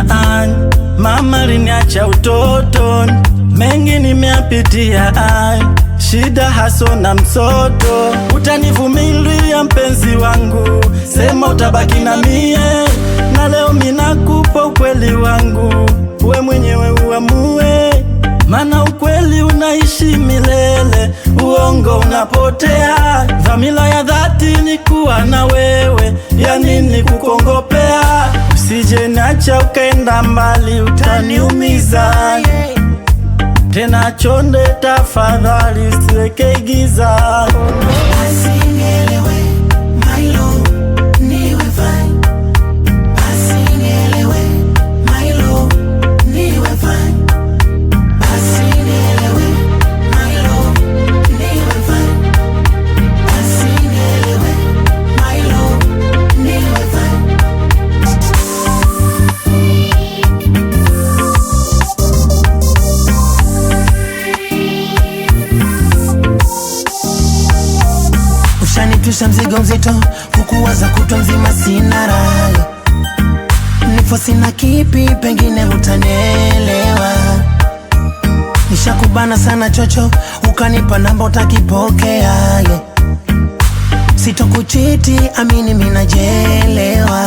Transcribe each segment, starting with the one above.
dunia mama aliniacha utotoni, mengi nimeyapitia shida haso na msoto. Utanivumilia mpenzi wangu, sema utabaki na mie, na leo minakupa ukweli wangu, we mwenyewe uamue, mana ukweli unaishi milele, uongo unapotea. Dhamira ya dhati ni kuwa na wewe, ya nini kukongopea? Usije niacha ukaenda mbali, utaniumiza tena. Chonde tafadhali usiweke giza. Basi nielewe, my love, niwe fine. Basi nielewe, my love, niwe fine. Basi nielewe, my love, niwe fine. Basi nielewe, my love, niwe fine. Ushanitusha mzigo mzito, kukuwaza kutwa mzima sina raha. Nifo sina kipi, pengine utanielewa. Nishakubana sana chocho, ukanipa namba utakipokea. Sitokuchiti, amini minajelewa.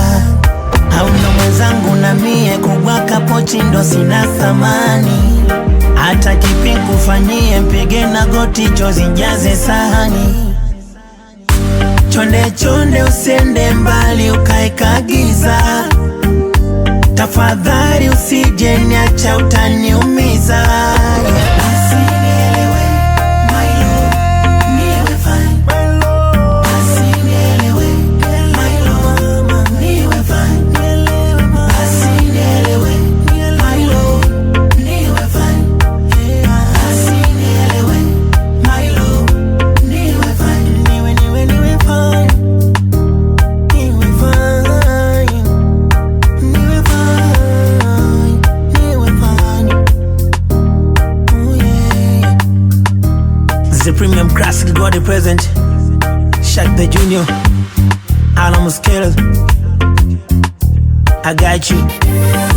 Hauna mwenzangu na mie, kubwaka pochi ndo sina thamani. Hata kipi kufanyie, mpige na goti chozi jaze sahani. Chonde chonde usiende mbali ukaeka giza, tafadhali usije niacha utaniumiza. Basi nielewe, my love, niwe fine. Basi nielewe, my love, niwe fine. Basi nielewe, my love, niwe fine. Basi nielewe, my love, niwe fine. Niwe fine. Niwe fine. Niwe fine. Niwe fine. Oh yeah. The premium classic got the present. Shaq the Junior, Alan Muskeles, I got you.